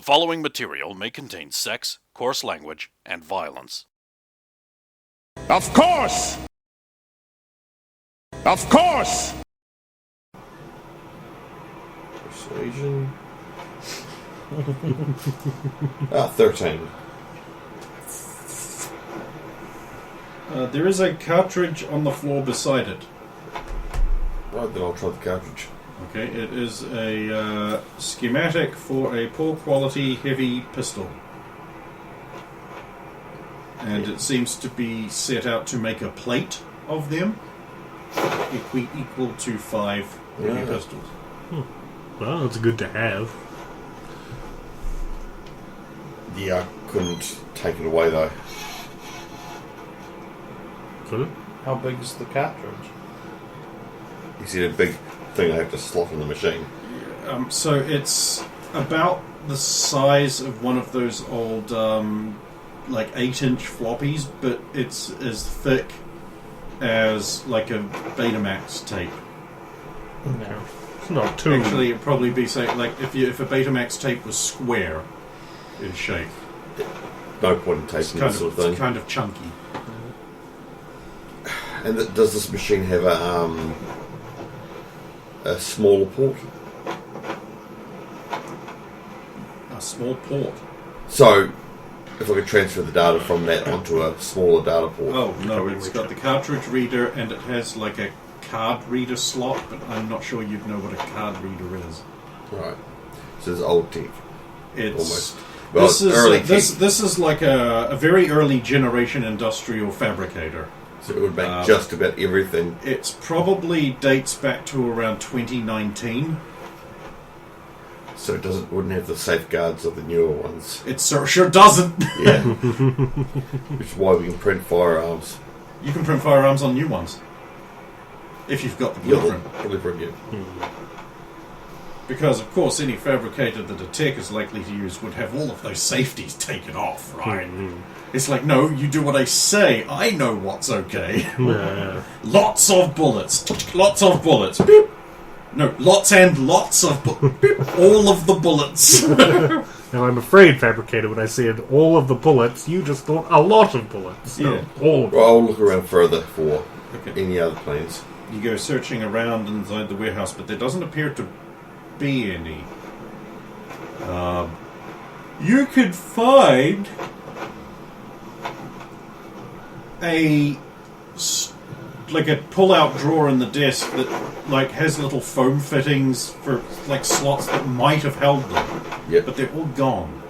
following material may contain sex, coarse language, and violence. Of course! Of course! Persuasion. 13. There is a cartridge on the floor beside it. Right, then I'll try the cartridge. Okay, it is a schematic for a poor quality heavy pistol. And it seems to be set out to make a plate of them, equal to 5 heavy pistols. Well, it's good to have. Yeah, I couldn't take it away though. Could it? How big is the cartridge? You see a big thing I have to slot in the machine. So it's about the size of one of those old, 8-inch floppies, but it's as thick as like a Betamax tape. Okay. It's not too... Actually, it'd probably be, say, like if a Betamax tape was square in shape. No point in taking this sort of thing. It's kind of chunky. And does this machine have a smaller port? A small port. So, if I could transfer the data from that onto a smaller data port. Oh, no, it's got the cartridge reader and it has like a card reader slot, but I'm not sure you'd know what a card reader is. Right. So it's old tech. It's almost. Well, this is early this is like a very early generation industrial fabricator. So it would make just about everything. It's probably dates back to around 2019. So it wouldn't have the safeguards of the newer ones. It sure doesn't. Yeah. Which is why we can print firearms. You can print firearms on new ones. If you've got the blueprint. Blueprint, yeah. Because, of course, any fabricator that a tech is likely to use would have all of those safeties taken off, right? It's like, no, you do what I say. I know what's okay. Lots of bullets. Lots of bullets. Beep. No, lots and lots of bullets. All of the bullets. Now, I'm afraid, Fabricator, when I said all of the bullets, you just thought a lot of bullets. Yeah. All of them. Well, I'll look around further for any other plans. You go searching around inside the warehouse, but there doesn't appear to be any. You could find a pull-out drawer in the desk that has little foam fittings for slots that might have held them. Yep. But they're all gone.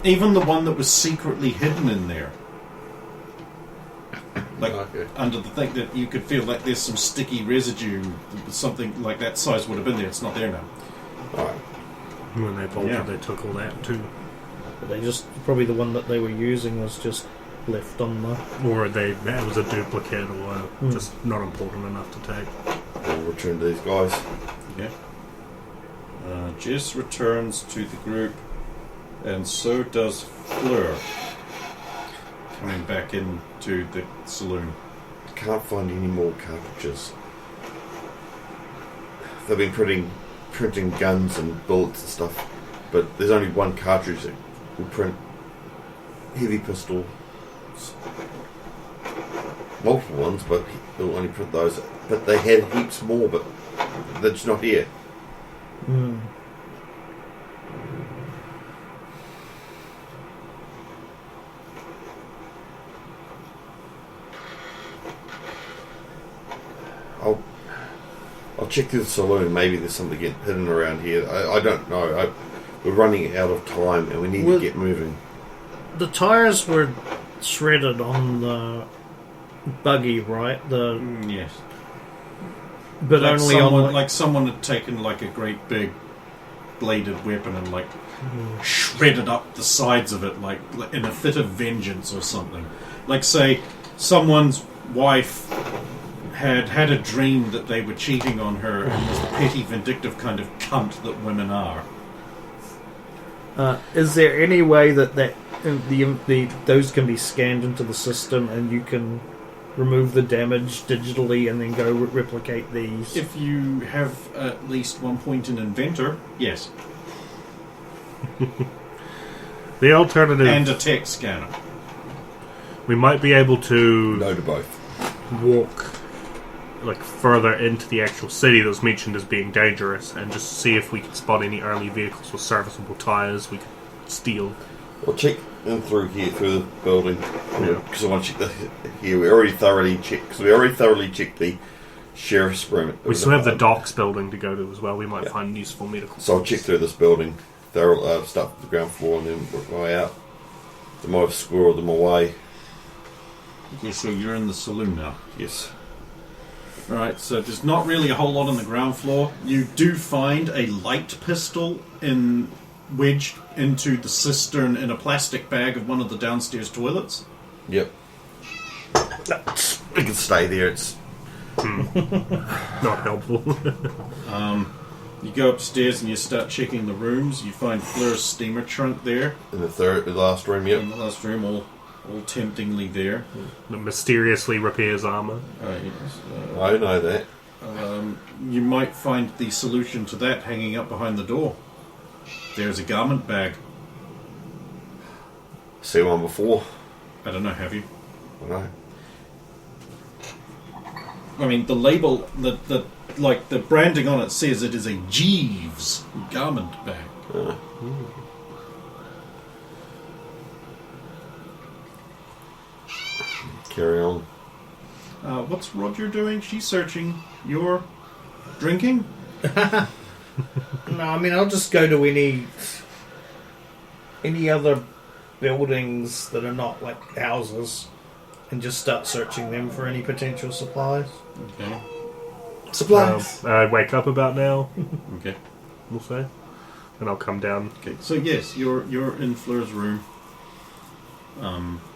Even the one that was secretly hidden in there. Under the thing that you could feel like there's some sticky residue, something like that size would have been there. It's not there now. Alright. When they bolted, they took all that too. But they probably the one that they were using was just left on the... Or that was a duplicate or just not important enough to take. We'll return to these guys. Yeah. Jess returns to the group, and so does Fleur. Coming back into the saloon. Can't find any more cartridges. They've been printing guns and bullets and stuff, but there's only one cartridge that will print heavy pistols. Multiple ones, but they'll only print those. But they had heaps more, but they're just not here. I'll check through the saloon. Maybe there's something getting hidden around here. I don't know. We're running out of time and we need to get moving. The tires were shredded on the buggy, right? Yes. But only on... someone had taken a great big bladed weapon and shredded up the sides of it in a fit of vengeance or something. Say someone's wife had a dream that they were cheating on her and was the petty, vindictive kind of cunt that women are. Is there any way that those can be scanned into the system and you can remove the damage digitally and then go replicate these. If you have at least 1 point in Inventor, yes. The alternative, And a tech scanner. we might be able to No to both. walk like further into the actual city that was mentioned as being dangerous, and just see if we can spot any early vehicles with serviceable tires we could steal. We'll check in through here, through the building. Yeah. Because I want to check here. We already thoroughly checked the sheriff's room. We still have the docks building to go to as well. We might find useful medical. So I'll check through this building. Thorough, start with the ground floor and then work my way out. They might have squirreled them away. Okay, so you're in the saloon now. Yes. Alright, so there's not really a whole lot on the ground floor. You do find a light pistol wedged into the cistern in a plastic bag of one of the downstairs toilets. Yep. We can stay there. It's Not helpful. You go upstairs and you start checking the rooms. You find Fleur's steamer trunk there. in the last room. Yep. In the last room, all temptingly there. That mysteriously repairs armor. Yes, I know that. you might find the solution to that hanging up behind the door. There's a garment bag. See one before. I don't know, have you? I know. I mean, the label, the branding on it says it is a Jeeves garment bag. Carry on. What's Roger doing? She's searching. You're drinking? No, I mean, I'll just go to any other buildings that are not like houses and just start searching them for any potential supplies. Okay. Supplies. Wake up about now, Okay. we'll say. And I'll come down. Okay. So yes, you're in Fleur's room,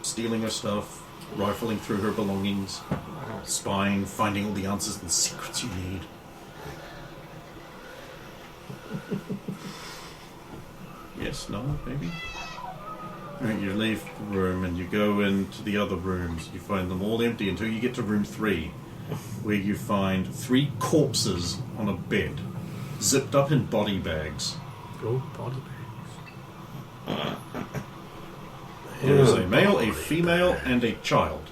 stealing her stuff, rifling through her belongings, spying, finding all the answers and the secrets you need. Yes, no, maybe? Right, you leave the room and you go into the other rooms. You find them all empty until you get to room 3, where you find 3 corpses on a bed, zipped up in body bags. Oh, body bags. There is a male, a female, and a child.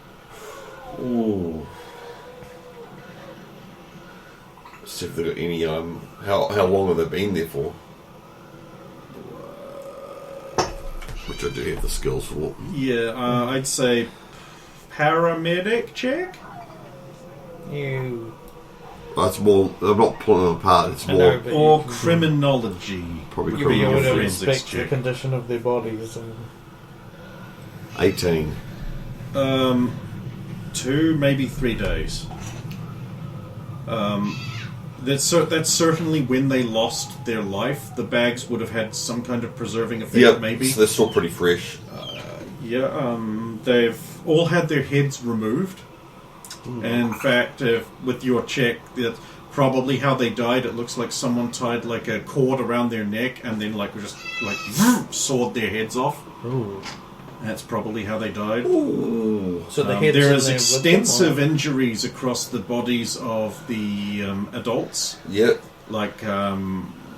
Ooh. See if they've got any. How long have they been there for? Which I do have the skills for. Yeah, I'd say paramedic check? You. That's more. I'm not pulling them apart. It's I know, more but Or you can- criminology. probably You'll be able criminal. to forensics inspect the check. condition of their bodies. And 18. 2, maybe 3 days. That's certainly when they lost their life. The bags would have had some kind of preserving effect, Yep. maybe. So they're still pretty fresh. Yeah, they've all had their heads removed. And in fact, with your check, that probably how they died. It looks like someone tied like a cord around their neck and then just sawed their heads off. Oh. That's probably how they died. Ooh. so the heads There in is there with them, extensive or- injuries across the bodies of the adults, Yep. like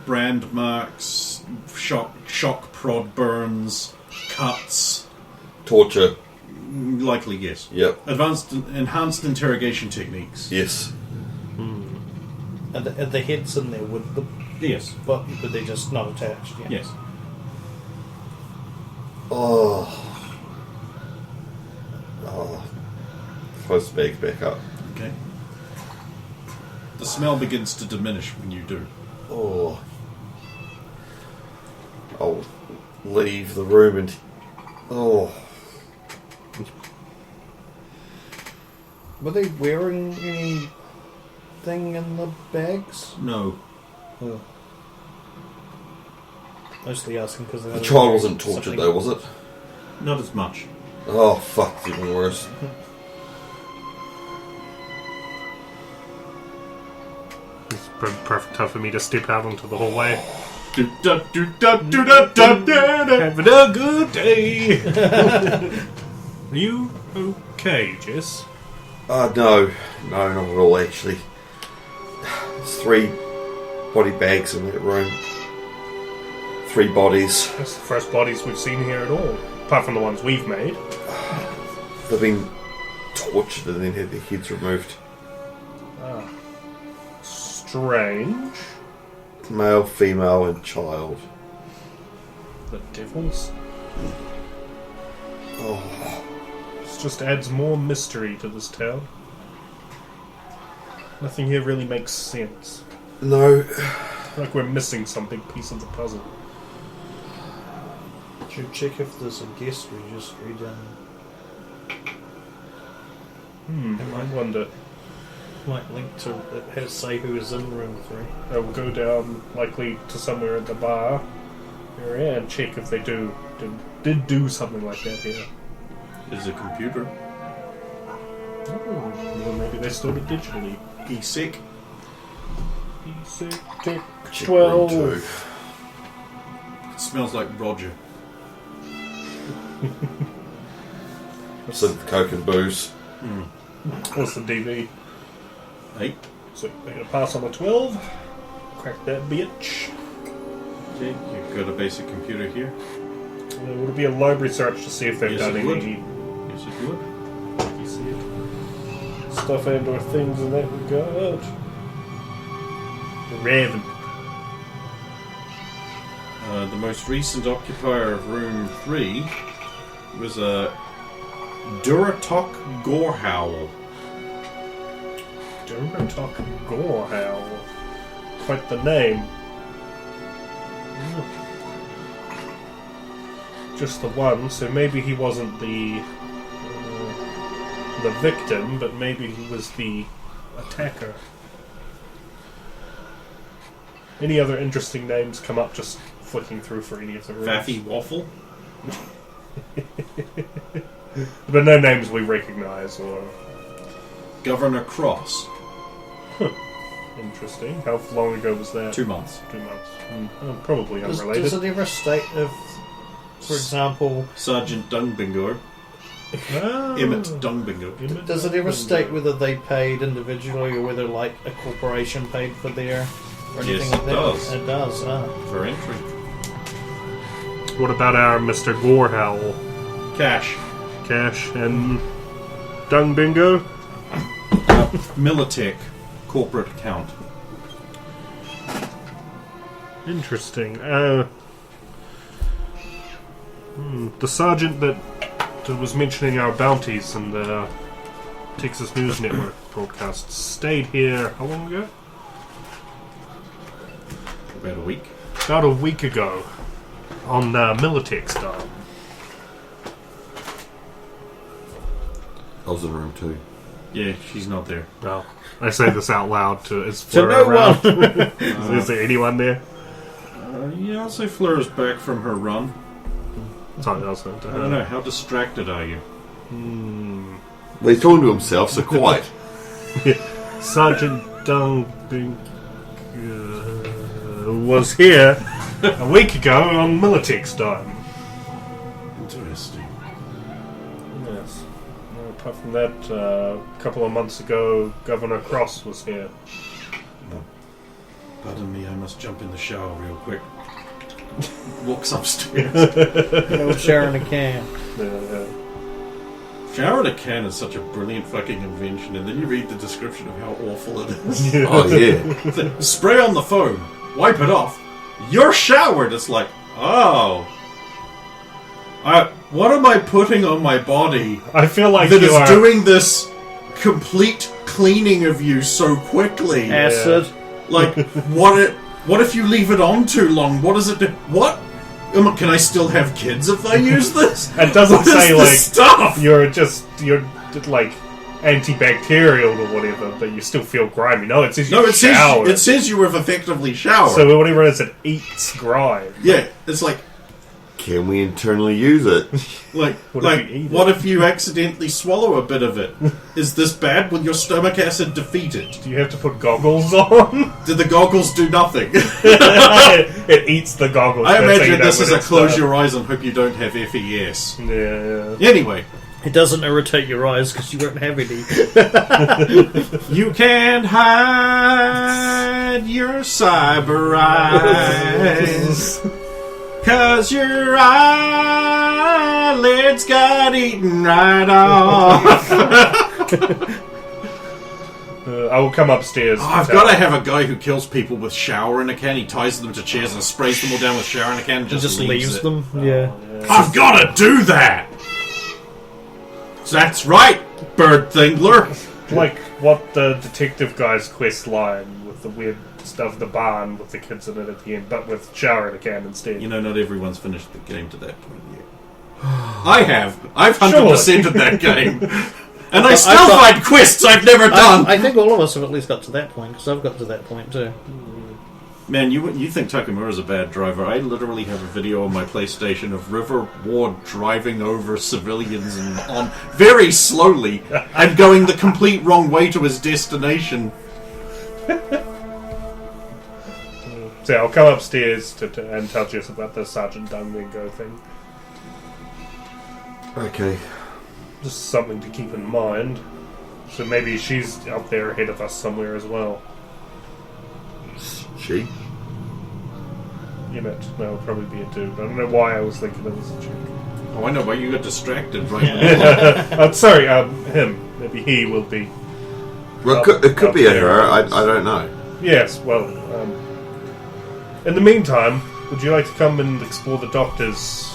brand marks, shock prod burns, cuts. Torture. Likely, yes. Yep. Enhanced interrogation techniques. Yes. Are the heads in there with them, Yes. but they're just not attached. Yeah. Yes. Oh. Close the bags back up. Okay. The smell begins to diminish when you do. Oh. I'll leave the room and. Oh. Were they wearing anything in the bags? No. Oh. Mostly asking because The child wasn't tortured though, was it? Not as much. Oh, fuck, it's even worse. It's perfect time for me to step out onto the hallway. Having a good day. Are you okay, Jess? No, not at all, actually. There's 3 body bags in that room. 3 bodies. That's the first bodies we've seen here at all, apart from the ones we've made. They've been tortured and then had their heads removed. Strange. Male, female, and child. The devils. Oh, This just adds more mystery to this tale. Nothing here really makes sense. no. Like we're missing some big piece of the puzzle. Should you check if there's a guest registry down? I wonder. Might link to it has say who is in room 3. I will go down, likely to somewhere at the bar area, and check if they did do something like that here. There's a computer. Oh, well, maybe they stored it digitally. E-sick. Tech Check room 12. 2. It smells like Roger. Some coke and booze. What's the DV? 8. So they're gonna pass on the 12. Crack that bitch. Okay, you've got a basic computer here. Would it be a library search to see if they've Yes, done it any would. Yes, it would. you see it, stuff and or things in that regard? Raven. The most recent occupier of room 3 was a Duratok Gorehowl. Durbatok Gorehowl. Quite the name. Just the one, so maybe he wasn't the victim, but maybe he was the attacker. Any other interesting names come up just flicking through for any of the rooms? Faffy Waffle. But no names we recognise or... Governor Cross. Interesting. How long ago was that? 2 months. 2 months. Oh, probably Does unrelated. it ever state if, for example, Sergeant Dungbingo. Oh. Emmett Dungbingo. Emmett does it ever Dungbingo. state whether they paid individually or whether like a corporation paid for their or anything Yes, like it that? does. It does. For entry. What about our Mr. Gorehowl? Cash. Cash and Dung Bingo? Militech. Corporate account. Interesting. The sergeant that was mentioning our bounties in the Texas News Network broadcast stayed here how long ago? About a week. About a week ago. On Militech style. I was in room 2. Yeah, she's not there. Well, I say this out loud to is To Fleur no around? one. Is there anyone there? Yeah, I'll say Fleur's back from her run. Something else to I don't know, how distracted are you? Well, he's talking to himself, so quiet. Sergeant Dungbing was here a week ago on Militech's time. Interesting. Yes. Apart from that, a couple of months ago, Governor Cross was here. Pardon me, I must jump in the shower real quick. Walks upstairs. Sharing a can. Shower in a can is such a brilliant fucking invention, and then you read the description of how awful it is. Oh, yeah. Spray on the phone, wipe it off. You're showered. It's like, oh. What am I putting on my body I feel like that you is are doing this complete cleaning of you so quickly? Acid. Like, what if you leave it on too long? What does it do? What? Can I still have kids if I use this? It doesn't What is say this like stuff. you're like antibacterial or whatever, but you still feel grimy. No, it says you No, it showered. says you have effectively showered. So whatever it is, it eats grime. Yeah, it's like Can we internally use it? what if you accidentally swallow a bit of it? Is this bad? Will your stomach acid defeat it? Do you have to put goggles on? Did the goggles do nothing? It eats the goggles. I That's how you imagine know this when is a it's close done. your eyes and hope you don't have FES. Yeah. Anyway, It doesn't irritate your eyes because you won't have any. You can't hide your cyber eyes, 'cause your eyelids got eaten right off. I will come upstairs. I've got to have a guy who kills people with shower in a can. He ties them to chairs and sprays them all down with shower in a can and just leaves it. them. Yeah. I've got to do that! That's right, Bird Thingler. Like what the detective guy's quest line with the weird stuff, the barn with the kids in it at the end, but with shower in a can instead. You know, not everyone's finished the game to that point yet. I have. I've 100%ed that game. And I still find quests I've never done! I think all of us have at least got to that point, because I've got to that point too. Man, you think Takamura's a bad driver. I literally have a video on my PlayStation of River Ward driving over civilians and on very slowly and going the complete wrong way to his destination. So I'll come upstairs and tell Jess about the Sergeant Dunmingo thing. Okay. Just something to keep in mind. So maybe she's up there ahead of us somewhere as well. She? You know, that would probably be a dude. I don't know why I was thinking it was a chick. Oh, I know why you got distracted right I'm sorry, him. Maybe he will be. Well, it could be a her. I don't know. Yes, well, in the meantime, would you like to come and explore the doctor's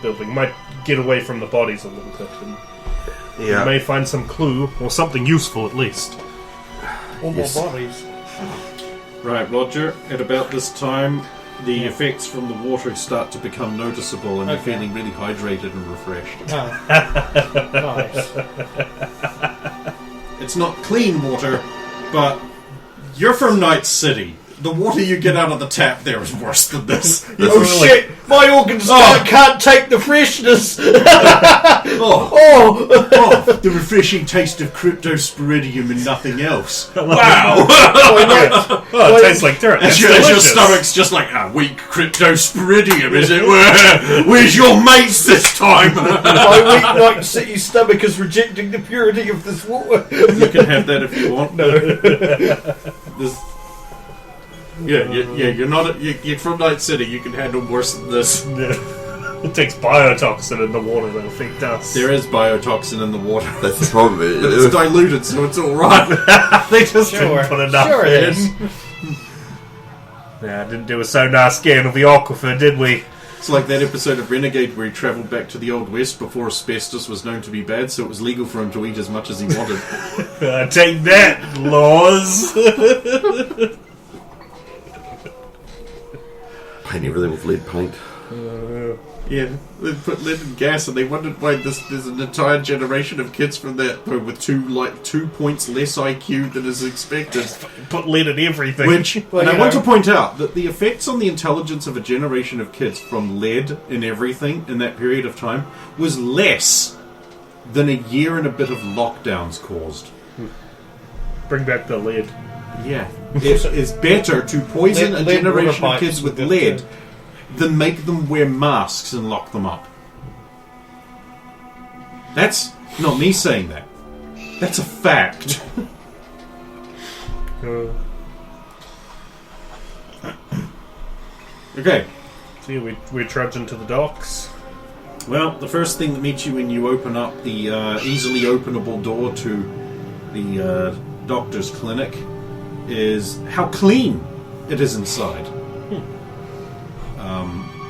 building? Might get away from the bodies a little bit, and you may find some clue, or something useful at least. Or more bodies. Right, Roger, at about this time, the effects from the water start to become noticeable and you're feeling really hydrated and refreshed. Nice. It's not clean water, but you're from Night City. The water you get out of the tap there is worse than this. Oh shit! My organs can't take the freshness! The refreshing taste of cryptosporidium and nothing else. Wow! It tastes like dirt. As your stomach's just like, weak cryptosporidium, is it? Where's your mates this time? My weak Night City stomach is rejecting the purity of this water. You can have that if you want. No. You're not. You're from Night City. You can handle worse than this. Yeah. It takes biotoxin in the water that'll affect us. There is biotoxin in the water. That's the problem. But it's diluted, so it's all right. They just didn't put enough in. Yeah, didn't do a sonar scan of the aquifer, did we? It's like that episode of Renegade where he travelled back to the Old West before asbestos was known to be bad, so it was legal for him to eat as much as he wanted. Take that, laws! Paint everything with lead paint. Yeah, they put lead and gas, and they wondered why there's an entire generation of kids from that with 2 points less IQ than is expected. Put lead in everything. And I want to point out that the effects on the intelligence of a generation of kids from lead in everything in that period of time was less than a year and a bit of lockdowns caused. Bring back the lead. Yeah, it is better to poison a generation of kids with lead than make them wear masks and lock them up. That's not me saying that. That's a fact. Okay. See, we're trudging to the docks. Well, the first thing that meets you when you open up the easily openable door to the doctor's clinic is how clean it is inside.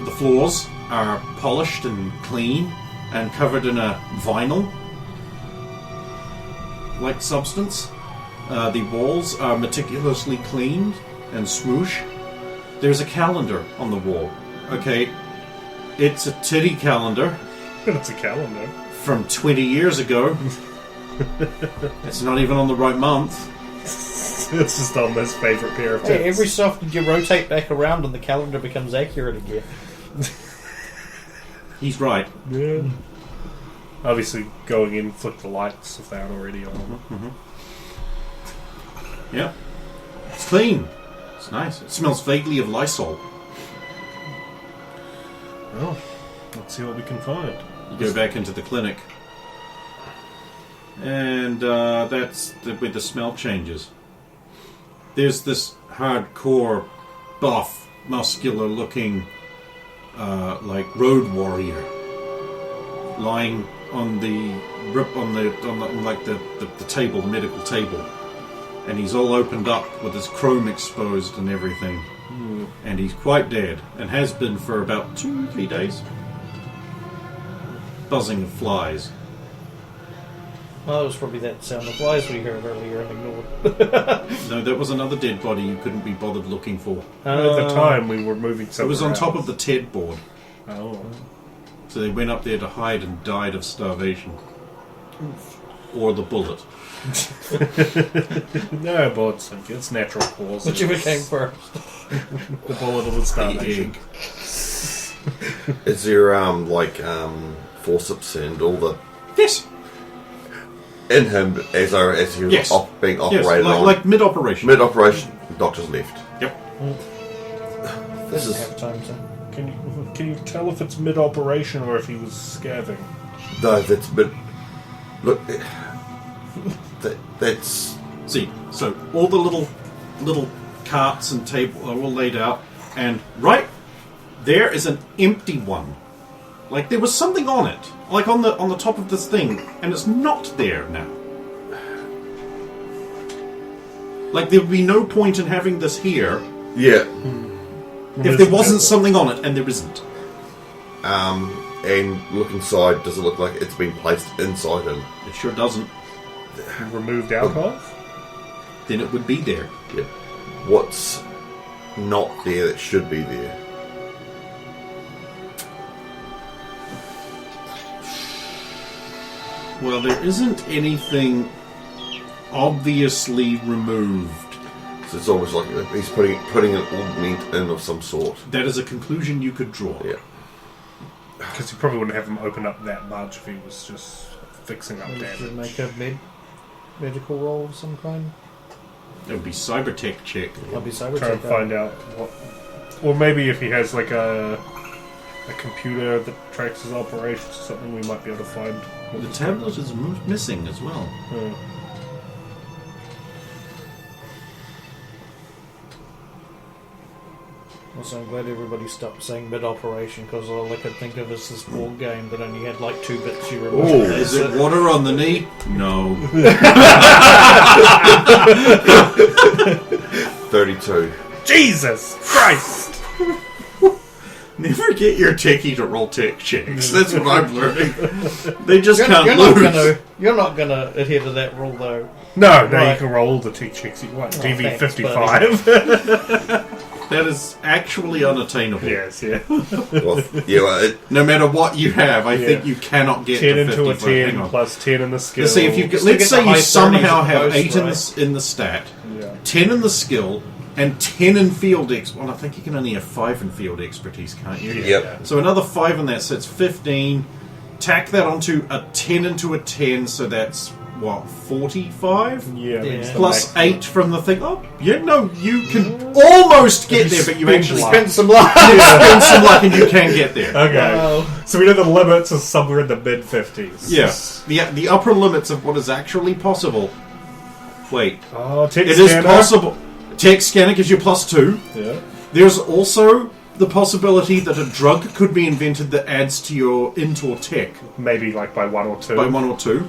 The floors are polished and clean and covered in a vinyl-like substance. The walls are meticulously cleaned and swoosh. There's a calendar on the wall. Okay, it's a titty calendar. It's a calendar. From 20 years ago. It's not even on the right month. It's just on this favourite pair of tits. Hey, every so often you rotate back around and the calendar becomes accurate again. He's right. Yeah. Obviously, going in, flick the lights if they aren't already on. Mm-hmm. Yeah. It's clean. It's nice. It smells vaguely of Lysol. Well, let's see what we can find. You go back into the clinic. And that's where the smell changes. There's this hardcore, buff, muscular-looking, like road warrior, lying on the table, the medical table, and he's all opened up with his chrome exposed and everything, and he's quite dead, and has been for about 2-3 days. Buzzing of flies. Oh, it was probably that sound of flies we heard earlier and ignored. No, that was another dead body you couldn't be bothered looking for. At the time, we were moving somewhere It was on top else. of the TED board. Oh. So they went up there to hide and died of starvation. Or the bullet. No, bullets. It's natural causes. Whichever came first. The bullet or the The starvation. egg. Is there forceps and all the Yes. in him as he was Yes. being Yes, operated on? like mid-operation. Mid-operation, doctor's left. Yep. This Didn't is have time to. Can you tell if it's mid-operation or if he was scavenging? no, that's mid. Look, that's See, so all the little carts and table are all laid out, and right there is an empty one. Like there was something on it, like on the top of this thing, and it's not there now. Like there would be no point in having this here yeah. if there wasn't something on it, and there isn't. And look inside. Does it look like it's been placed inside him? It sure doesn't. Removed out of? Then it would be there. Yeah. What's not there that should be there? Well, there isn't anything obviously removed. So it's almost like he's putting an augment in of some sort. That is a conclusion you could draw. Yeah. Because you probably wouldn't have him open up that much if he was just fixing up Maybe we damage. should make a medical roll of some kind. It would be cybertech check. I'll be cyber Try and find out what... Or maybe if he has like a computer that tracks his operations or something, we might be able to find... what The was tablet is missing as well. going on. Also, I'm glad everybody stopped saying mid-operation because all I could think of is this board game that only had like 2 bits you removed. Ooh. Is it water on the knee? No. 32. Jesus Christ! Never get your techie to roll tech checks. That's what I'm learning. They just You're, can't you're lose. not gonna adhere to that rule though. No, Right. you can roll all the tick checks you want. Oh, DV55. That is actually unattainable. Yes, yeah. Well, yeah, well, No matter what you have, I Yeah. think you cannot get 10 to into 50. a Hang 10 on. plus 10 in the skill. Let's see if you Still let's get say the you high somehow 30s have most, 8 right? in the stat, Yeah. 10 in the skill, and 10 in field well, I think you can only have 5 in field expertise, can't you? Yep. So another 5 in that, so it's 15. Tack that onto a 10 into a 10, so that's what, 45? Yeah, Yeah. makes the Plus max- 8 from the thing. Oh, yeah, no, you can almost get there, but you Spend actually luck. Spend some luck. spend some luck and you can get there. Okay. Wow. So we know the limits are somewhere in the mid-50s. Yeah, the upper limits of what is actually possible. Wait, Oh, tick it is scanner. possible. Tech scanner gives you +2. Yeah. There's also the possibility that a drug could be invented that adds to your Intor tech Maybe like by 1 or 2. by 1 or 2.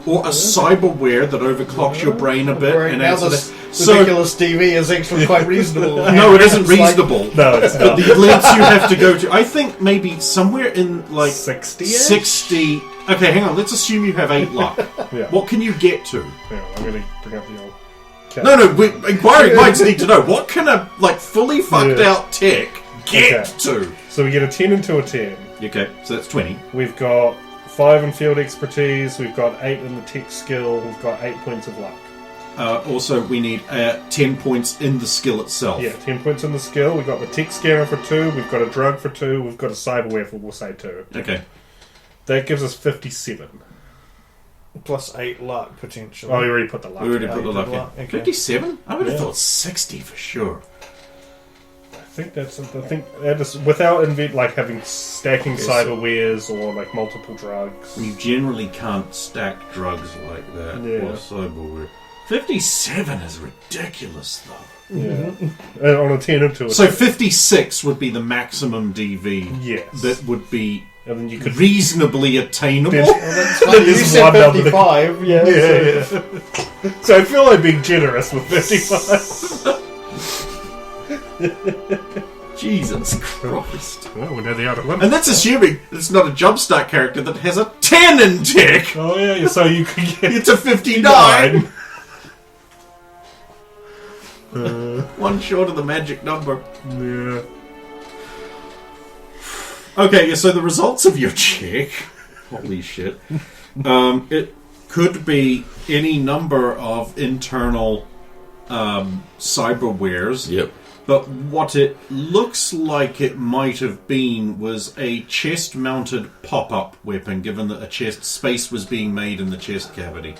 Or a cyberware that overclocks your brain a bit and now adds to this that. So, ridiculous TV is actually quite reasonable. no, it isn't It's like- reasonable. No, it's But not. the lengths you have to go to, I think maybe somewhere in like 60-ish? 60. Okay, hang on. Let's assume you have 8 luck. Yeah. What can you get to? Yeah, I'm going to bring up the old... No, inquiring minds need to know what can a like fully fucked Yeah. out tech get Okay. to? So we get a 10 into a 10. Okay, so that's 20. We've got 5 in field expertise. We've got 8 in the tech skill. We've got 8 points of luck. Also, we need 10 points in the skill itself. Yeah, 10 points in the skill. We've got the tech scanner for 2. We've got a drug for 2. We've got a cyberware for, we'll say, 2. Okay. That gives us 57. Plus 8 luck potentially. Oh, you already put the luck. We already in. put the luck in. Okay. 57? I would have Yeah. thought 60 for sure. think that's I think that is without having stacking cyberwares or like multiple drugs. You generally can't stack drugs like that or cyberware. 57 is ridiculous, though. Yeah. On a 10 into it. So 56 would be the maximum DV. Yes. That would be and then you could reasonably attainable. You said 55, yeah. So I feel like being generous with 55. Jesus Christ. Well, we know the outer limit. And that's assuming it's not a jumpstart character that has a 10 in tech. Oh, yeah, so you could get It's a 59. One short of the magic number. Yeah. Okay, so the results of your check. Holy shit. It could be any number of internal cyberwares. Yep. But what it looks like it might have been was a chest-mounted pop-up weapon, given that a chest space was being made in the chest cavity.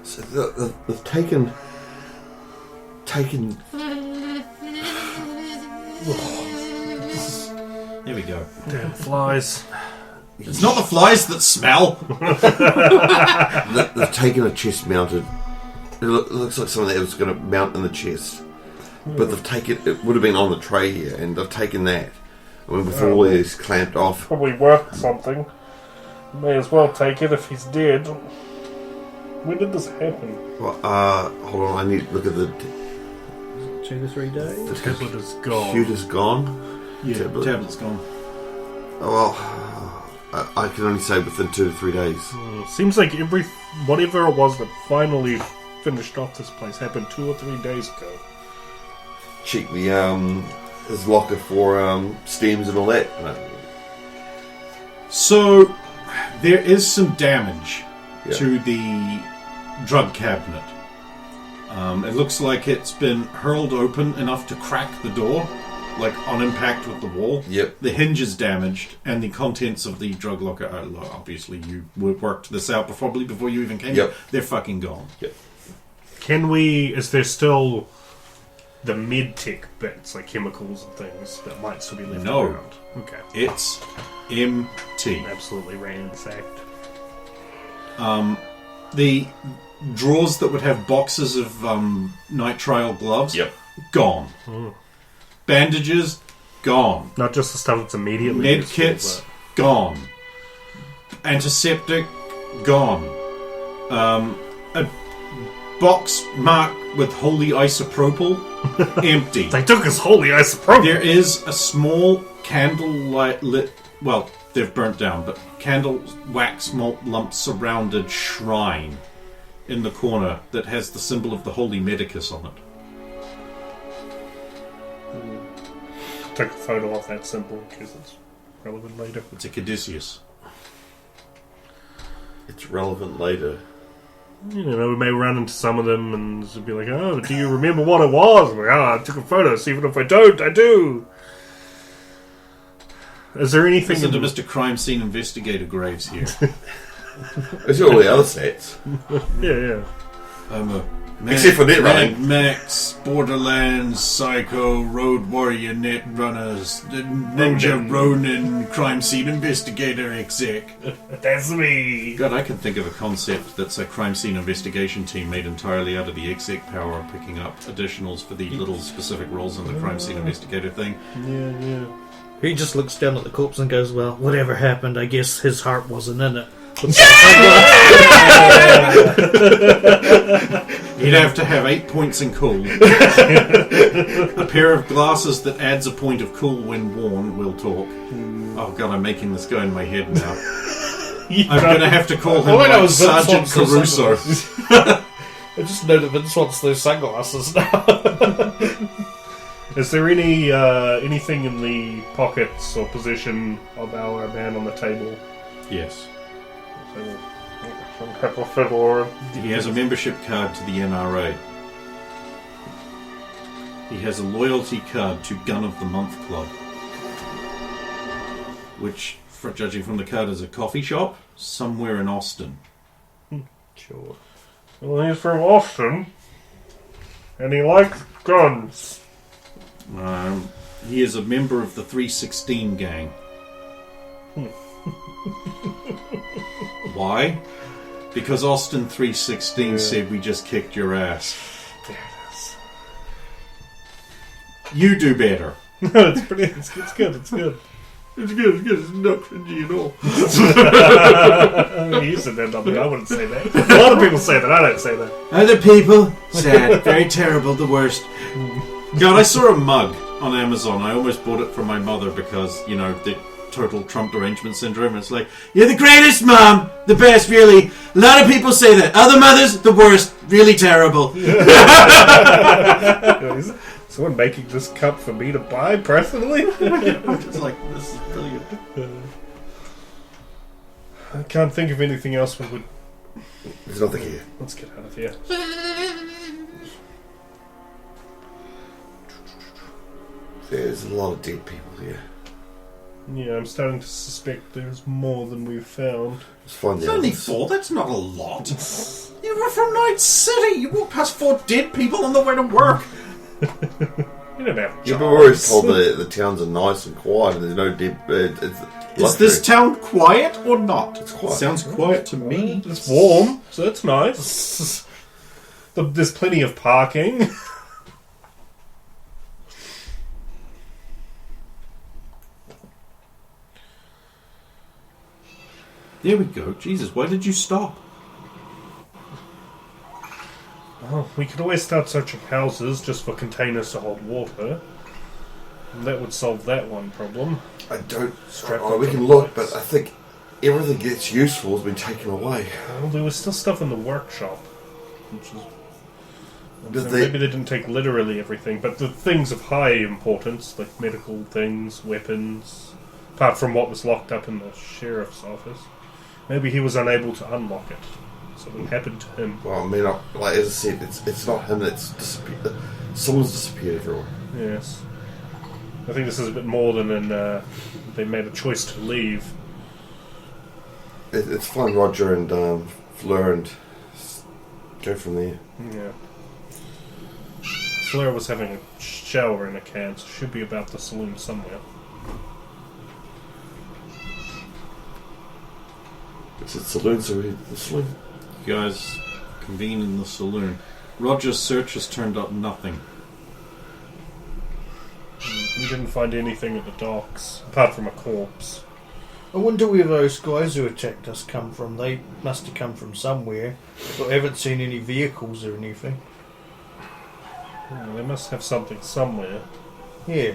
So they've taken. There we go. Damn flies. It's not the flies that smell. They've taken a chest mounted. It looks like something that was going to mount in the chest, but they've taken. It would have been on the tray here, and they've taken that. I mean, with all these clamped off. Probably worth something. May as well take it if he's dead. When did this happen? Well, hold on. I need to look at the 2 to 3 days. the Tablet is gone. computer's gone. Yeah, tablet's gone. Oh, well, I can only say within 2 to 3 days. Seems like whatever it was that finally finished off this place happened 2 or 3 days ago. Check the his locker for steams and all that. No. So, there is some damage Yeah. to the drug cabinet. It looks like it's been hurled open enough to crack the door, like on impact with the wall. Yep. The hinge is damaged, and the contents of the drug locker are, obviously you worked this out probably before you even came Yep. here. They're fucking gone. Yep. Is there still the med-tech bits, like chemicals and things, that might still be left No. around? Okay. It's empty. Absolutely ransacked. The drawers that would have boxes of nitrile gloves, Yep. gone. Bandages, gone. Not just the stuff that's immediately Med useful, kits, gone. Antiseptic, gone. A box marked with holy isopropyl, empty. They took his holy isopropyl! There is a small candle lit. Well, they've burnt down, but candle wax malt lump surrounded shrine in the corner that has the symbol of the holy medicus on it. Take a photo of that symbol because it's relevant later. It's a caduceus. It's relevant later. You know, we may run into some of them and it'll be like, oh, do you remember what it was? I'm like, I took a photo, so even if I don't, I do. Is there anything... Listen to Mr. Crime Scene Investigator Graves here. There's all the other sets. Yeah. I'm a Except for net running. Max, Borderlands, Psycho, Road Warrior, Net Runners, Ninja Ronin, Crime Scene Investigator exec. That's me. God, I can think of a concept that's a crime scene investigation team made entirely out of the exec power of picking up additionals for the little specific roles in the crime scene investigator thing. Yeah. He just looks down at the corpse and goes, well, whatever happened, I guess his heart wasn't in it. You'd have to have 8 points in cool. A pair of glasses that adds a point of cool when worn. We'll talk. Oh god, I'm making this go in my head now. I'm going to have to call him like Sergeant Caruso. I just know that Vince wants those sunglasses now. Is there anything in the pockets or position of our man on the table? Yes. Some type of fiddle. He has a membership card to the NRA. He has a loyalty card to Gun of the Month Club, which, for judging from the card, is a coffee shop somewhere in Austin. Sure. Well, he's from Austin, and he likes guns. He is a member of the 316 gang. Why? Because Austin 316 said we just kicked your ass. There it is. You do better. No, it's pretty. It's good. It's good. It's good. It's not cringy at all. You said that, I wouldn't say that. A lot of people say that. I don't say that. Other people, sad, very terrible, the worst. God, I saw a mug on Amazon. I almost bought it for my mother because, you know, the total Trump derangement syndrome. It's like, you're the greatest, Mom! The best, really. A lot of people say that. Other mothers, the worst. Really terrible. Is someone making this cup for me to buy personally? I'm just like, this is brilliant. I can't think of anything else we would... There's nothing here. Let's get out of here. There's a lot of dead people here. Yeah, I'm starting to suspect there's more than we've found. Let's find It's the only others. 4, that's not a lot. You were from Night City. You walked past 4 dead people on the way to work. You don't have Yeah, jobs. but we're always told the towns are nice and quiet and there's no dead... Is this town quiet or not? It's quiet. Sounds quiet to me. It's warm, so that's nice. There's plenty of parking. There we go. Jesus, why did you stop? Oh, we could always start searching houses just for containers to hold water. And that would solve that one problem. I don't... Strap we onto can the look, pipes. but I think everything that's useful has been taken away. Well, there was still stuff in the workshop. Which is... Did so they- maybe they didn't take literally everything, but the things of high importance, like medical things, weapons, apart from what was locked up in the sheriff's office, maybe he was unable to unlock it. Something happened to him. Well, I mean, like as I said, it's not him that's disappeared. Someone's disappeared everywhere. Yes. I think this is a bit more than they made a choice to leave. It's find Roger and Fleur and go from there. Yeah. Fleur was having a shower in a can, so should be about the saloon somewhere. It's a saloon, so we the saloon. You guys convene in the saloon. Roger's search has turned up nothing. We didn't find anything at the docks, apart from a corpse. I wonder where those guys who attacked us come from. They must have come from somewhere, but I haven't seen any vehicles or anything. Well, they must have something somewhere. Yeah.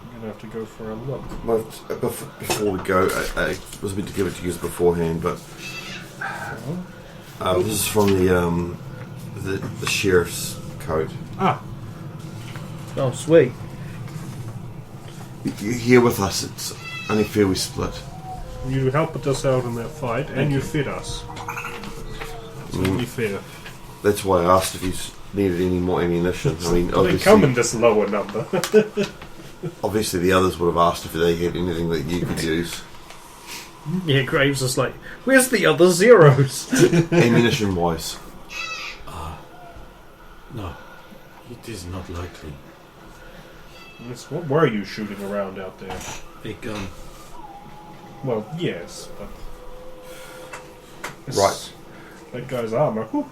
We're going to have to go for a look. Before we go, I was meant to give it to you beforehand, but this is from the sheriff's coat. Ah. Oh, sweet. You're here with us. It's only fair we split. You helped us out in that fight, and you fed us. It's only fair. That's why I asked if you needed any more ammunition. I mean, They come in this lower number. obviously the others would have asked if they had anything that you could use. Yeah, Graves is like, where's the other zeros? Ammunition-wise. No, it is not likely. Yes, what were you shooting around out there? A gun. Well, yes, but... Right. That guy's armor. Whew.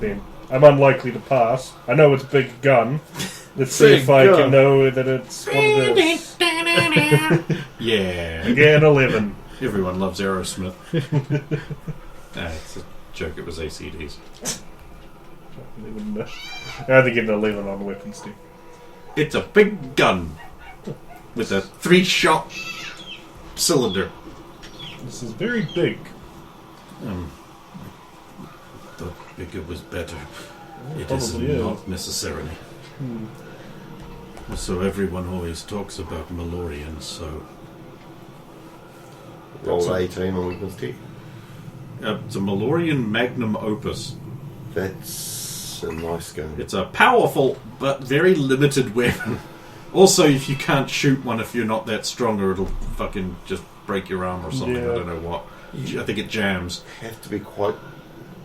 Then I'm unlikely to pass. I know it's a big gun. Let's see Big if I gun. can know that it's what it is. Yeah. Again, 11. Everyone loves Aerosmith. It's a joke, it was ACDs. 11. I had to get an 11 on the weapon stick. It's a big gun with a 3-shot cylinder. This is very big. The bigger was better. It probably is is. not necessarily. So everyone always talks about Malorians, so... Roll 18 on weakness check. it's a Malorian magnum opus. That's a nice gun. It's a powerful but very limited weapon. Also, if you can't shoot one if you're not that strong, or it'll fucking just break your arm or something. Yeah. I don't know what. I think it jams. Have to be quite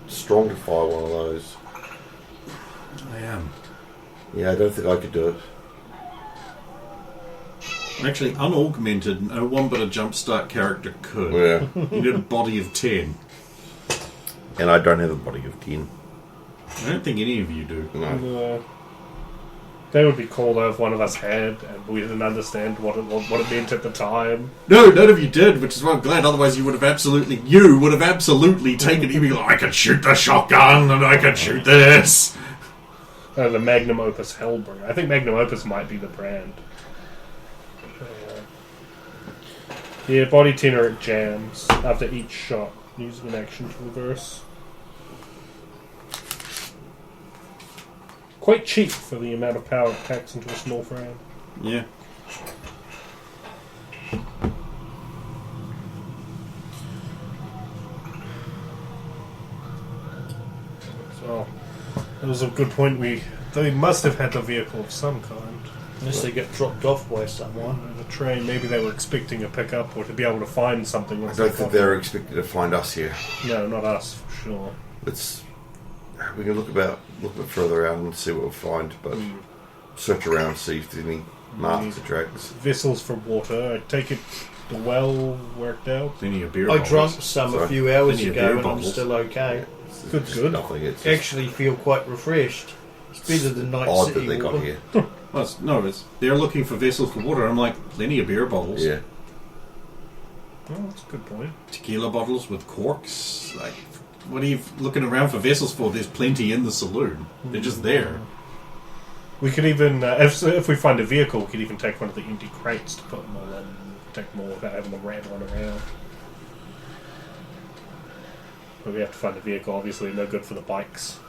strong to fire one of those. I am. Yeah, I don't think I could do it. Actually, unaugmented, no one but a jumpstart character could. Yeah. You need a body of 10. And I don't have a body of 10. I don't think any of you do. No. That would be cool though if one of us had, and we didn't understand what it meant at the time. No, none of you did, which is why I'm glad. Otherwise, you would have absolutely taken it. You'd be like, I can shoot the shotgun, and I can shoot this. The Magnum Opus Hellbringer. I think Magnum Opus might be the brand. Yeah, body tenor it jams after each shot, using an action to reverse. Quite cheap for the amount of power it packs into a small frame. Yeah. So, that was a good point. They must have had a vehicle of some kind. Unless they get dropped off by someone. The train, maybe they were expecting a pickup or to be able to find something. I don't think they're expected to find us here. No, not us, for sure. We can look a bit further out and see what we'll find, but search around, see if there's any marks or tracks. Vessels for water. I take it the well worked out. Plenty of beer I bottles. drank some a few hours Plenty of ago beer and I'm bottles. still okay. Good. Nothing. It's just Actually feel quite refreshed. It's better than Night odd that City they got water. here. Well, they're looking for vessels for water. I'm like, plenty of beer bottles. Yeah. Oh, that's a good point. Tequila bottles with corks. Like, what are you looking around for vessels for? There's plenty in the saloon. They're just there. We could even, if we find a vehicle, we could even take one of the empty crates to put them all in. Take them all without having them rattling around. But we have to find a vehicle, obviously. No good for the bikes.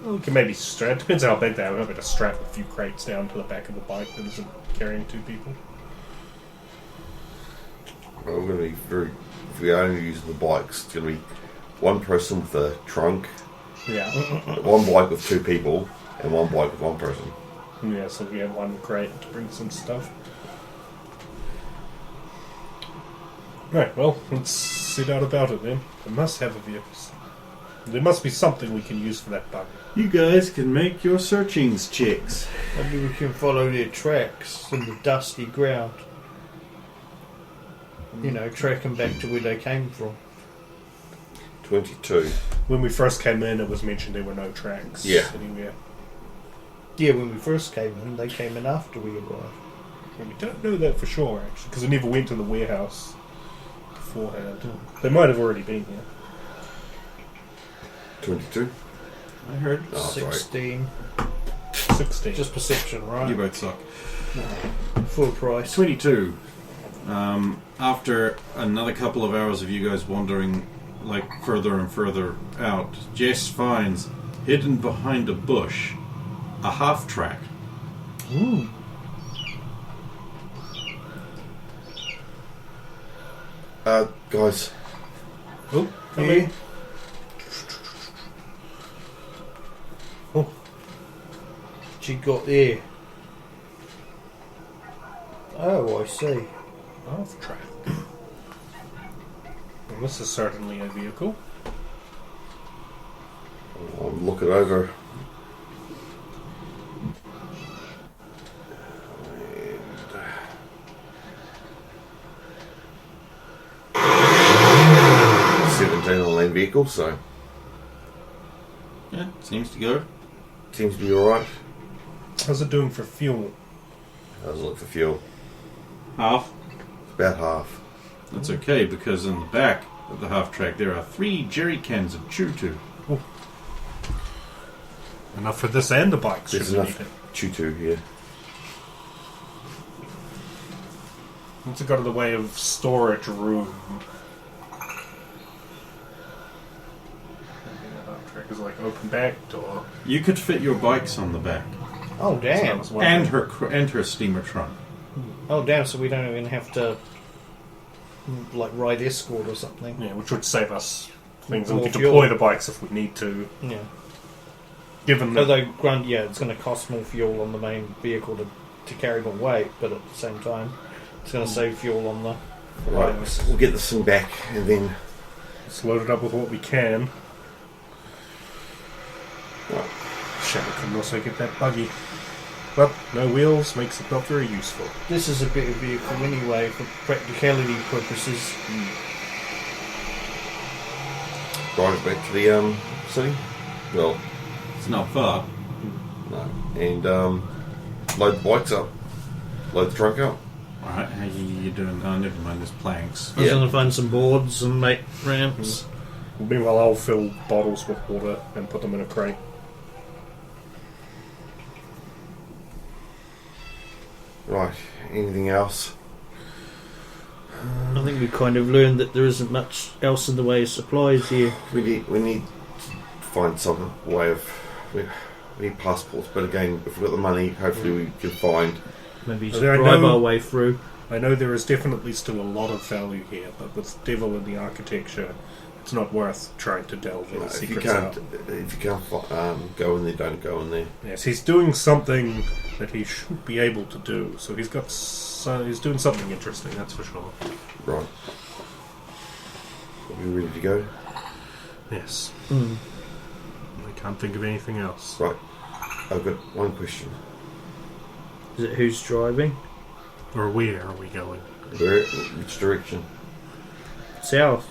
Well, we can maybe strap. Depends how big they are. We're not going to strap a few crates down to the back of the bike that isn't carrying two people. Well, we're going to be if we only use the bikes, it's going to be one person with a trunk, Yeah. one bike with two people, and one bike with one person. Yeah, so we have one crate to bring some stuff. Right, well, let's set out about it then. We must have a vehicle. There must be something we can use for that bug. You guys can make your searchings checks. Maybe we can follow their tracks in the dusty ground. Track them back to where they came from. 22. When we first came in, it was mentioned there were no tracks anywhere. Yeah, when we first came in, they came in after we arrived. Well, we don't know that for sure, actually, because we never went to the warehouse beforehand. They might have already been here. 22? I heard. Oh, sorry. 16. 16. Just perception, right? You both suck. Full price. 22. After another couple of hours of you guys wandering further and further out, Jess finds, hidden behind a bush, a half-track. Ooh. Guys, Oh, come Yeah. in. What you got there? Oh, I see. Off track. Well, this is certainly a vehicle. I'll look it over. And 17 on land vehicle, so Yeah, seems to go. seems to be alright. How's it doing for fuel? How's it look for fuel? Half. It's about half. That's okay, because in the back of the half-track there are 3 jerry cans of choo-choo. Enough for this and the bikes. There's shouldn't enough it? choo-choo here. What's it got in the way of storage room? Track is like open backed or You could fit your bikes on the back. Oh, damn. And her steamer trunk. Oh, damn, so we don't even have to, ride escort or something. yeah, which would save us things, and we More can fuel. deploy the bikes if we need to. Yeah. Given that Although, it's going to cost more fuel on the main vehicle to carry more weight, but at the same time, it's going to save fuel on the Right, we'll get this thing back and then. Let's load it up with what we can. Right. Shadow can also get that buggy. But no wheels makes it not very useful. This is a better vehicle anyway for practicality purposes. Drive back to the city. Well, It's not far. no. And load the bikes up. Load the trunk up. Alright, how you doing? Oh, never mind, there's planks. I was Yeah. going to find some boards and make ramps. Meanwhile, I'll fill bottles with water and put them in a crate. Right. Anything else? I think we kind of learned that there isn't much else in the way of supplies here. We need to find some way of. We need passports, but again, if we've got the money, hopefully we can find. Maybe just I drive know- our way through. I know there is definitely still a lot of value here, but with Devil in the architecture, it's not worth trying to delve into If you secrets can't, out. go in there, don't go in there. Yes, he's doing something that he should be able to do. So he's doing something interesting, that's for sure. Right. Are we ready to go? Yes. Mm. I can't think of anything else. Right. I've got one question. Is it who's driving? Or where are we going? Which direction? South.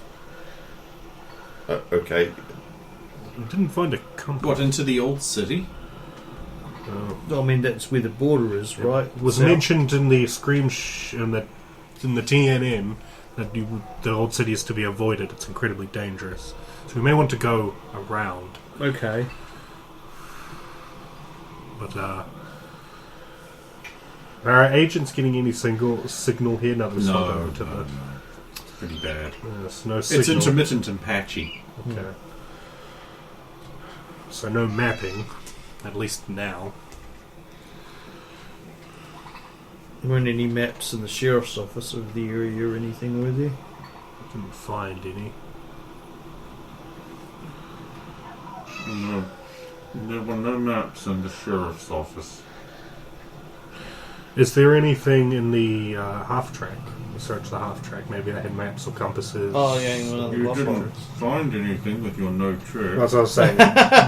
Okay. We didn't find a compass. What, into the old city? I mean, that's where the border is, right? It was South. mentioned in the in the TNN that the old city is to be avoided. It's incredibly dangerous. So we may want to go around. Okay. But are our agents getting any signal here? No, there's not over to the. It's pretty bad. There's no signal. It's intermittent and patchy. Okay. So no mapping, at least now. There weren't any maps in the sheriff's office of the area or anything, were there? I didn't find any. No. There were no maps in the sheriff's office. Is there anything in the half track? Search the half track. Maybe they had maps or compasses. Oh, yeah, in one of the You bus didn't lines. find anything with your no check. That's what I was saying.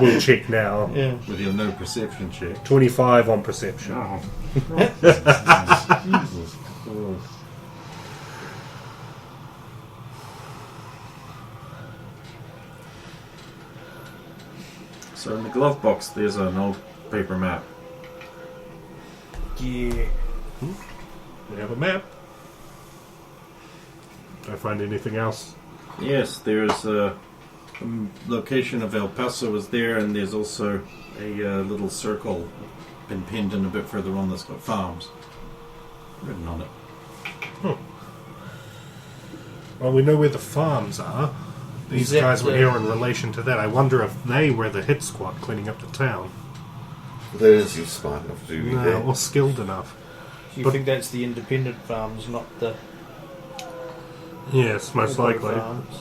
We'll check now. Yeah. With your no perception check. 25 on perception. Oh. Jesus. Oh. So in the glove box there's an old paper map. Yeah. We have a map. Did I find anything else? Yes, there's a location of El Paso is there, and there's also a little circle been pinned in a bit further on that's got farms written on it. Well, we know where the farms are. These Is that guys were the- here in relation to that. I wonder if they were the hit squad cleaning up the town. They didn't seem smart enough to do No, that. or skilled enough. You But- think that's the independent farms, not the Yes, most corporate likely. farms?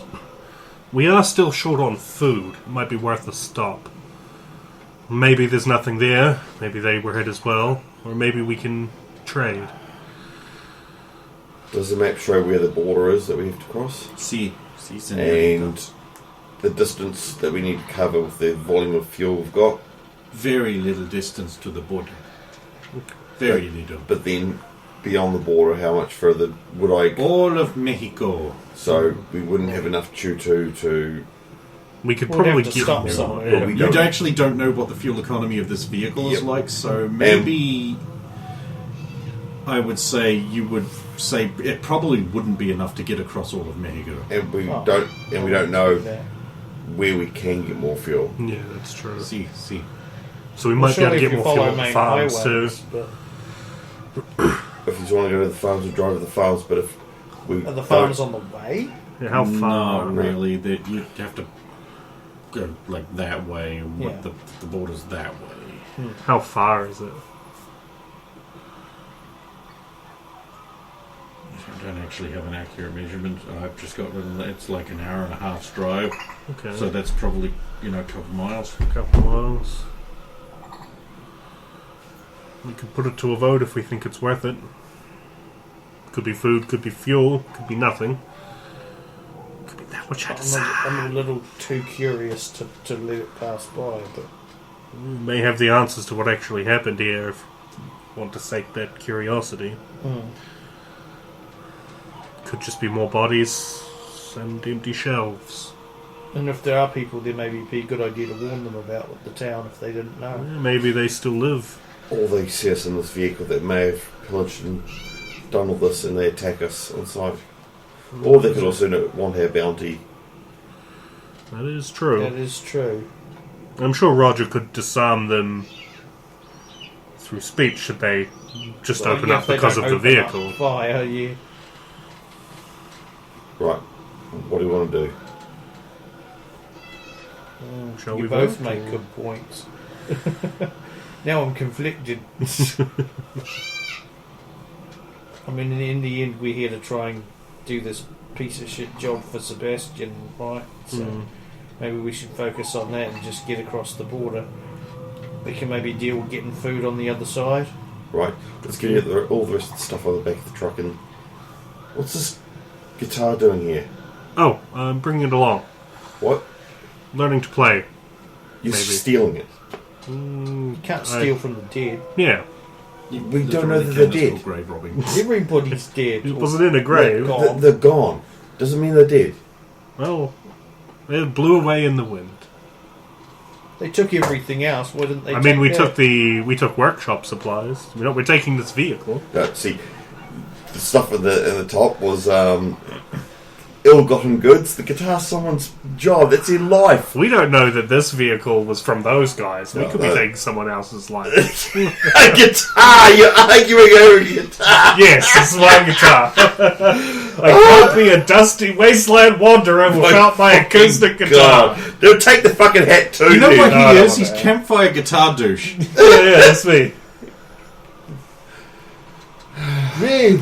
We are still short on food. It might be worth a stop. Maybe there's nothing there. Maybe they were hit as well. Or maybe we can trade. Does the map show where the border is that we have to cross? See, senorita. And the distance that we need to cover with the volume of fuel we've got? Very little distance to the border. Very little. But then, beyond the border, how much further would I... All of Mexico. So, we wouldn't have enough Chu-2 to... We could We'd probably have to get stop more. somewhere. Well, we You don't. actually don't know what the fuel economy of this vehicle is Yep. like, so maybe I would say you would say it probably wouldn't be enough to get across all of Mexico. And we Oh. don't know Yeah. where we can get more fuel. Yeah, that's true. See. So we might be able Surely to if get you more follow fuel at the main farms too. highways, but If you want to go to the farms, we drive to the farms, but if we... are the farms on the way? Yeah, how far? Not really. That you'd have to go like that way, and Yeah. the border's that way. How far is it? I don't actually have an accurate measurement. I've just got it's like an hour and a half's drive, Okay. so that's probably a couple miles. a couple miles. We could put it to a vote if we think it's worth it. Could be food, could be fuel, could be nothing. Could be that which had I'm a little too curious to let it pass by, but We may have the answers to what actually happened here if you want to sate that curiosity. Could just be more bodies and empty shelves. and if there are people, then maybe it'd be a good idea to warn them about the town if they didn't know. Yeah, maybe they still live. Or they see us in this vehicle that may have pillaged and done all this and they attack us on sight. Or they could also want our bounty. That is true. That is true. I'm sure Roger could disarm them through speech should they just Well, open yeah, up if they because of don't the open up vehicle. Fire, yeah. Right. What do you want to do? Shall You we both vote, make or- good points. Now I'm conflicted. I mean, in the end, we're here to try and do this piece of shit job for Sebastian, right? So maybe we should focus on that and just get across the border. We can maybe deal with getting food on the other side. Right. Let's get all the rest of the stuff on the back of the truck and... What's this guitar doing here? Oh, I'm bringing it along. What? Learning to play. You're Maybe. stealing it. You can't steal from the dead. Yeah. We don't know that they're dead. Grave robbing. Everybody's dead. It wasn't in a grave. Gone. They're gone. Doesn't mean they're dead. Well, they blew away in the wind. They took everything else. Why didn't they? I mean, take that? we took workshop supplies. We're taking this vehicle. See, the stuff in the top was ill-gotten goods. The guitar's someone's job. That's their life. We don't know that this vehicle was from those guys. We No, could be no. taking someone else's life. A guitar! You're arguing over a guitar! Yes, this is my guitar. I can't be a dusty wasteland wanderer without my acoustic guitar. God. They'll take the fucking hat too, You know dude. what No, I he don't is? want He's that. campfire guitar douche. Yeah, that's me.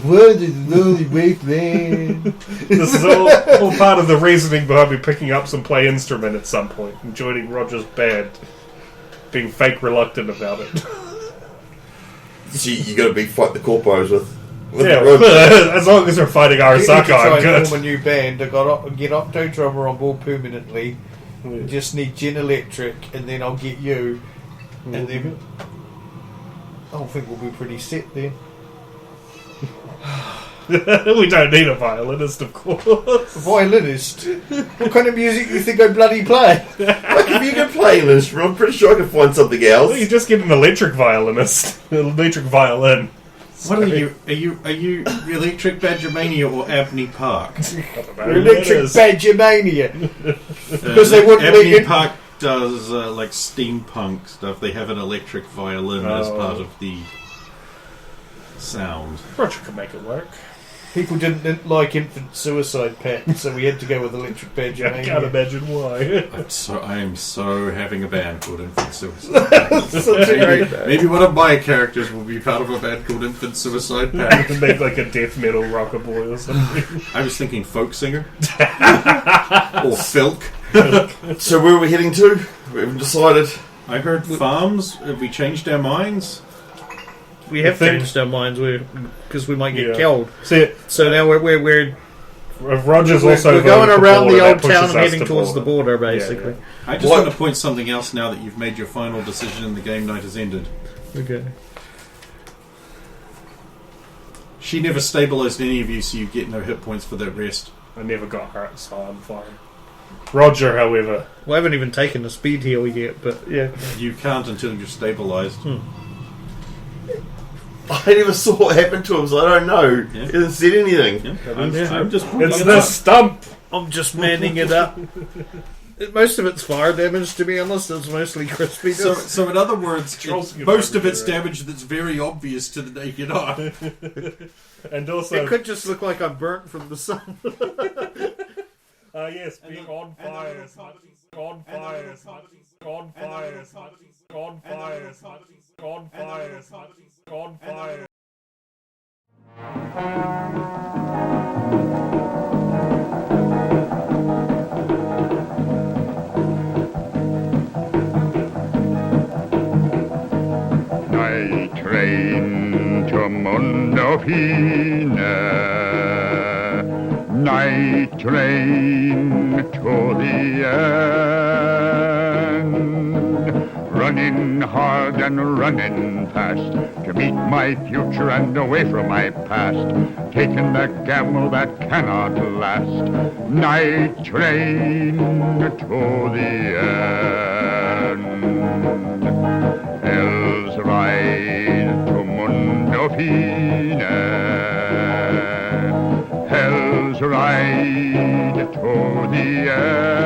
Word is lonely wasteland. This is all part of the reasoning behind me picking up some play instrument at some point and joining Roger's band. Being fake reluctant about it. See, you gotta fight the corpos with Yeah, the rope. as long as we're fighting You need to Arasaka, try I'm and good. form a new band. I got get Octo drummer on board permanently. Just need Gen Electric, and then I'll get you, and then I think we'll be pretty set then. We don't need a violinist, of course. Violinist. What kind of music do you think I bloody play? Like, if you can play an instrument, I'm pretty sure I can find something else. Well, you just get an electric violinist, an electric violin. What are you? Are you Electric Badgermania or Abney Park? Electric Badgermania. Because they wouldn't Abney let you- Park does like steampunk stuff. They have an electric violin as Oh. part of the sound. Roger could make it work. People didn't like Infant Suicide Pact, so we had to go with Electric I Badgermania. can't imagine why. I am so having a band called Infant Suicide. Such a great band. Maybe one of my characters will be part of a band called Infant Suicide Pact. Make like a death metal Rockerboy or something. I was thinking folk singer or filk. So where are we heading to? We haven't decided. I heard farms. Have we changed our minds? We have I think- changed our minds because we might get Yeah. killed. See, So now we're if Roger's also we're going voted for around the border, old that pushes town us and heading to towards the border, basically. I just What? want to point something else now that you've made your final decision and the game night has ended. Okay. She never stabilised any of you, so you get no hit points for that rest. I never got hurt, so I'm fine. Roger, however, Well, I haven't even taken the speed heal yet, but yeah. You can't until you're stabilised. I never saw what happened to him, so I don't know. Yeah. He hasn't said anything. Yeah. I'm just it's the stump. I'm just manning it up. Most of it's fire damage, to be honest. It's mostly crispiness. So in other words, Trolls can most of overdo it's it. damage that's very obvious to the naked eye. And also, it could just look like I'm burnt from the sun. yes, being on fire as much as on fire as much as on fire as much as on fire as much as on fire as much as on fire. Night train to Mundo Fine. train to the end. Running hard and running fast to meet my future and away from my past. Taking the gamble that cannot last. Night train to the end. Hell's ride to Mundo Fine. Hell's ride to the end.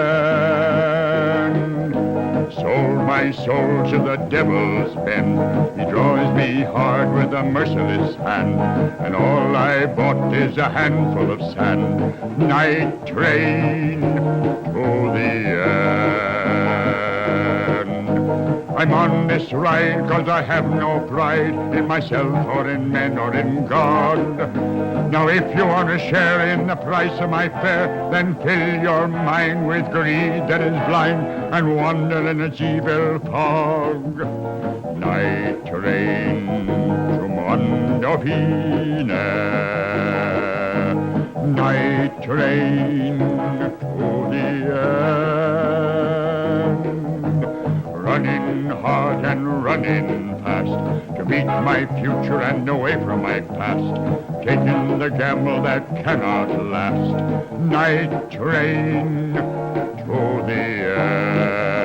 Sold my soul to the devil's bend. He draws me hard with a merciless hand, and all I bought is a handful of sand. Night train to the end. I'm on this ride 'cause I have no pride in myself or in men or in God. Now if you want to share in the price of my fare, then fill your mind with greed that is blind and wander in its evil fog. Night train to Mundo Fine. Night train to the end. Running hard and running fast to meet my future and away from my past. Taking the gamble that cannot last. Night train to the end.